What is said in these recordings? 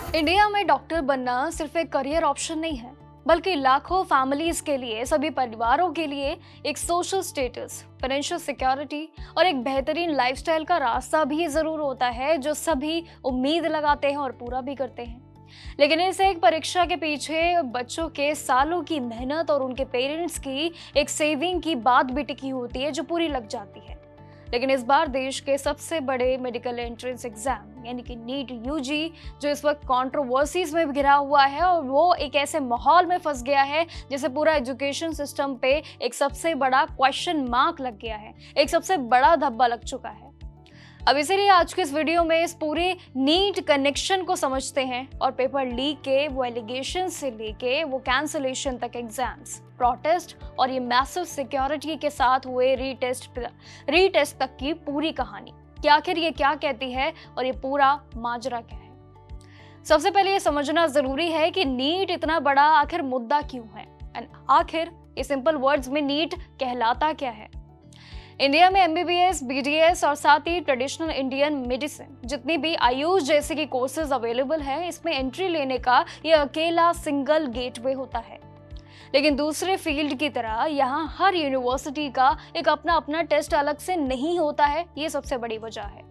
India में doctor बनना सिर्फ एक करियर ऑप्शन नहीं है, बल्कि लाखों फैमिलीज के लिए, सभी परिवारों के लिए एक सोशल स्टेटस, फाइनेंशियल सिक्योरिटी और एक बेहतरीन लाइफस्टाइल का रास्ता भी जरूर होता है, जो सभी उम्मीद लगाते हैं और पूरा भी करते हैं। लेकिन इस एक परीक्षा के पीछे बच्चों के सालों की मेहनत और उनके पेरेंट्स की एक सेविंग की बात भी टिकी होती है, जो पूरी लग जाती है। लेकिन इस बार देश के सबसे बड़े मेडिकल एंट्रेंस एग्जाम यानी कि नीट यूजी, जो इस वक्त कंट्रोवर्सीज में घिरा हुआ है, और वो एक ऐसे माहौल में फंस गया है जिसे पूरा एजुकेशन सिस्टम पे एक सबसे बड़ा क्वेश्चन मार्क लग गया है, एक सबसे बड़ा धब्बा लग चुका है। अब इसीलिए आज के इस वीडियो में इस पूरे नीट कनेक्शन को समझते हैं और पेपर लीक के वो एलिगेशन से लेके वो कैंसलेशन तक, एग्जाम्स, प्रोटेस्ट और ये मैसिव सिक्योरिटी के साथ हुए रीटेस्ट तक की पूरी कहानी कि आखिर ये क्या कहती है और ये पूरा माजरा क्या है। सबसे पहले ये समझना जरूरी है कि नीट इतना बड़ा आखिर मुद्दा क्यों है, एंड आखिर ये सिंपल वर्ड्स में नीट कहलाता क्या है। इंडिया में एमबीबीएस, बीडीएस और साथ ही ट्रेडिशनल इंडियन मेडिसिन, जितनी भी आयुष जैसे की कोर्सेज अवेलेबल है, इसमें एंट्री लेने का ये अकेला सिंगल गेटवे होता है। लेकिन दूसरे फील्ड की तरह यहाँ हर यूनिवर्सिटी का एक अपना अपना टेस्ट अलग से नहीं होता है, ये सबसे बड़ी वजह है।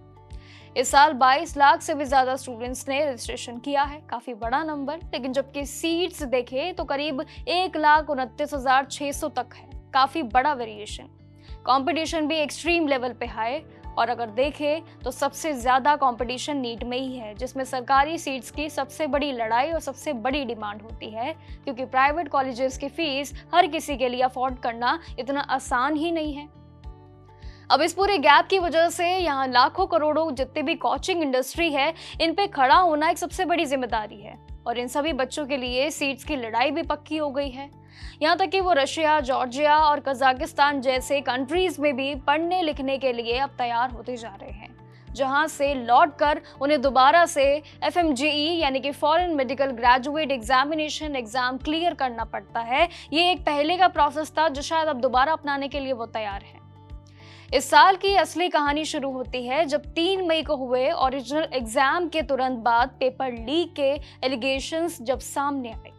इस साल 22 लाख से भी ज्यादा स्टूडेंट्स ने रजिस्ट्रेशन किया है, काफी बड़ा नंबर। लेकिन जबकि सीट्स देखे तो करीब 1,29,600 तक है, काफी बड़ा वेरिएशन। कंपटीशन भी एक्सट्रीम लेवल पे हाई, और अगर देखें तो सबसे ज्यादा कंपटीशन नीट में ही है, जिसमें सरकारी सीट्स की सबसे बड़ी लड़ाई और सबसे बड़ी डिमांड होती है, क्योंकि प्राइवेट कॉलेजेस की फीस हर किसी के लिए अफोर्ड करना इतना आसान ही नहीं है। अब इस पूरे गैप की वजह से यहाँ लाखों करोड़ों जितने भी कोचिंग इंडस्ट्री है, इन पे खड़ा होना एक सबसे बड़ी जिम्मेदारी है, और इन सभी बच्चों के लिए सीट्स की लड़ाई भी पक्की हो गई है। यहाँ तक कि वो रशिया, जॉर्जिया और कजाकिस्तान जैसे कंट्रीज में भी पढ़ने लिखने के लिए अब तैयार होते जा रहे हैं, जहाँ से लौटकर उन्हें दोबारा से FMGE यानी कि foreign medical graduate examination exam clear करना पड़ता है। ये एक पहले का प्रोसेस था जो शायद अब दोबारा अपनाने के लिए वो तैयार है। इस साल की असली कहानी शुरू होती है जब 3 मई को हुए ओरिजिनल एग्जाम के तुरंत बाद पेपर लीक के एलिगेशंस जब सामने आए।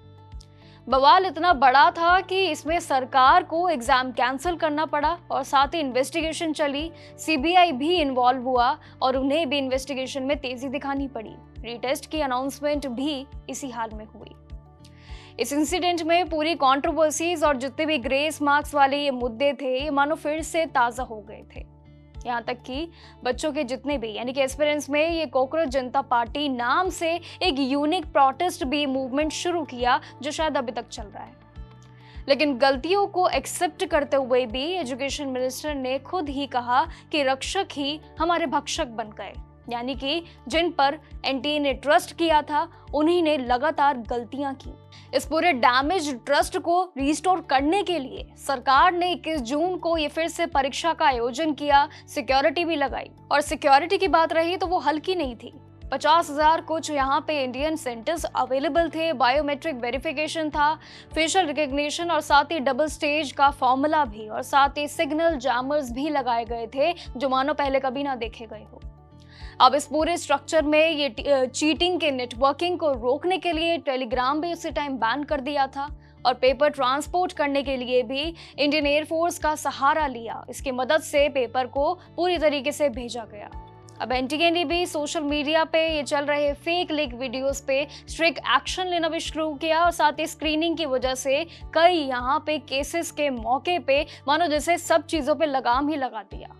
बवाल इतना बड़ा था कि इसमें सरकार को एग्जाम कैंसिल करना पड़ा और साथ ही इन्वेस्टिगेशन चली। CBI भी इन्वॉल्व हुआ और उन्हें भी इन्वेस्टिगेशन में तेजी दिखानी पड़ी। रीटेस्ट की अनाउंसमेंट भी इसी हाल में हुई। इस इंसिडेंट में पूरी कंट्रोवर्सीज और जितने भी ग्रेस मार्क्स वाले ये मुद्दे थे, ये मानो फिर से ताजा हो गए थे। यहाँ तक कि बच्चों के जितने भी यानी कि एस्पिरेंट्स में ये कॉकरोच जनता पार्टी नाम से एक यूनिक प्रोटेस्ट भी मूवमेंट शुरू किया, जो शायद अभी तक चल रहा है। लेकिन गलतियों को एक्सेप्ट करते हुए भी एजुकेशन मिनिस्टर ने खुद ही कहा कि रक्षक ही हमारे भक्षक बन गए, यानी कि जिन पर एनटीए ने ट्रस्ट किया था, उन्हीं ने लगातार गलतियां की। इस पूरे डैमेज ट्रस्ट को रिस्टोर करने के लिए सरकार ने 21 जून को ये फिर से परीक्षा का आयोजन किया, सिक्योरिटी भी लगाई। और सिक्योरिटी की बात रही तो वो हल्की नहीं थी। 50,000 कुछ यहाँ पे इंडियन सेंटर्स अवेलेबल थे, बायोमेट्रिक वेरिफिकेशन था, फेशियल रिकग्निशन और साथ ही डबल स्टेज का फॉर्मूला भी, और साथ ही सिग्नल जैमर्स भी लगाए गए थे, जो मानो पहले कभी ना देखे गए हो। अब इस पूरे स्ट्रक्चर में ये चीटिंग के नेटवर्किंग को रोकने के लिए टेलीग्राम भी उसी टाइम बैन कर दिया था, और पेपर ट्रांसपोर्ट करने के लिए भी इंडियन एयरफोर्स का सहारा लिया। इसकी मदद से पेपर को पूरी तरीके से भेजा गया। अब एनटीए ने भी सोशल मीडिया पे ये चल रहे फेक लीक वीडियोस पे स्ट्रिक्ट एक्शन लेना भी शुरू किया, और साथ ही स्क्रीनिंग की वजह से कई यहाँ पे केसेस के मौके पे मानो जैसे सब चीजों पे लगाम ही लगा दिया।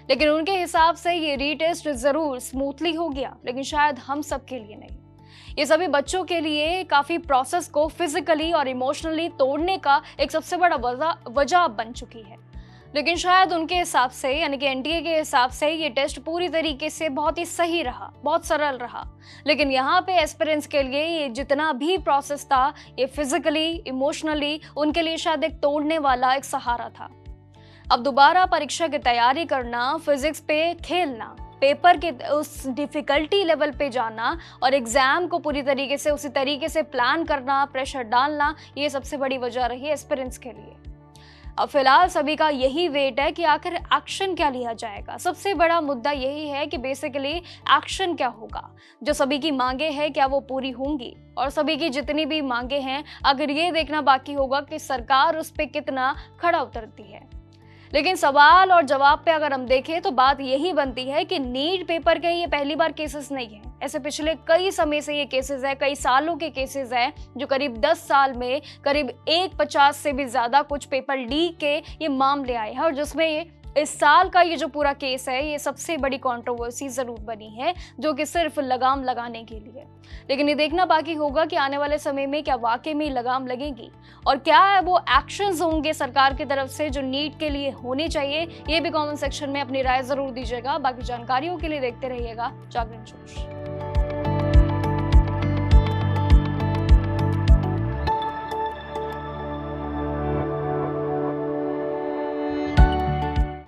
लेकिन उनके हिसाब से ये रीटेस्ट जरूर स्मूथली हो गया, लेकिन शायद हम सब के लिए नहीं। ये सभी बच्चों के लिए काफी प्रोसेस को फिजिकली और इमोशनली तोड़ने का एक सबसे बड़ा वजह बन चुकी है। लेकिन शायद उनके हिसाब से यानी कि एनटीए के हिसाब से ये टेस्ट पूरी तरीके से बहुत ही सही रहा, बहुत सरल रहा। लेकिन यहाँ पे एस्पिरेंट्स के लिए ये जितना भी प्रोसेस था, ये फिजिकली, इमोशनली उनके लिए शायद एक तोड़ने वाला एक सहारा था। अब दोबारा परीक्षा की तैयारी करना, फिजिक्स पे खेलना, पेपर के उस डिफिकल्टी लेवल पे जाना और एग्जाम को पूरी तरीके से उसी तरीके से प्लान करना, प्रेशर डालना, ये सबसे बड़ी वजह रही एस्पिरेंट्स के लिए। अब फिलहाल सभी का यही वेट है कि आखिर एक्शन क्या लिया जाएगा। सबसे बड़ा मुद्दा यही है कि बेसिकली एक्शन क्या होगा, जो सभी की मांगे हैं क्या वो पूरी होंगी, और सभी की जितनी भी मांगे हैं अगर ये देखना बाकी होगा कि सरकार उस पर कितना खड़ा उतरती है। लेकिन सवाल और जवाब पे अगर हम देखें तो बात यही बनती है कि नीट पेपर के ये पहली बार केसेस नहीं है। ऐसे पिछले कई समय से ये केसेस है, कई सालों के केसेस है, जो करीब 10 साल में करीब 150 से भी ज्यादा कुछ पेपर लीक के ये मामले आए हैं, और जिसमें इस साल का ये जो पूरा केस है ये सबसे बड़ी कंट्रोवर्सी जरूर बनी है, जो कि सिर्फ लगाम लगाने के लिए। लेकिन ये देखना बाकी होगा कि आने वाले समय में क्या वाकई में लगाम लगेगी और क्या है वो एक्शंस होंगे सरकार की तरफ से जो नीट के लिए होने चाहिए। ये भी कमेंट सेक्शन में अपनी राय जरूर दीजिएगा। बाकी जानकारियों के लिए देखते रहिएगा जागरण न्यूज।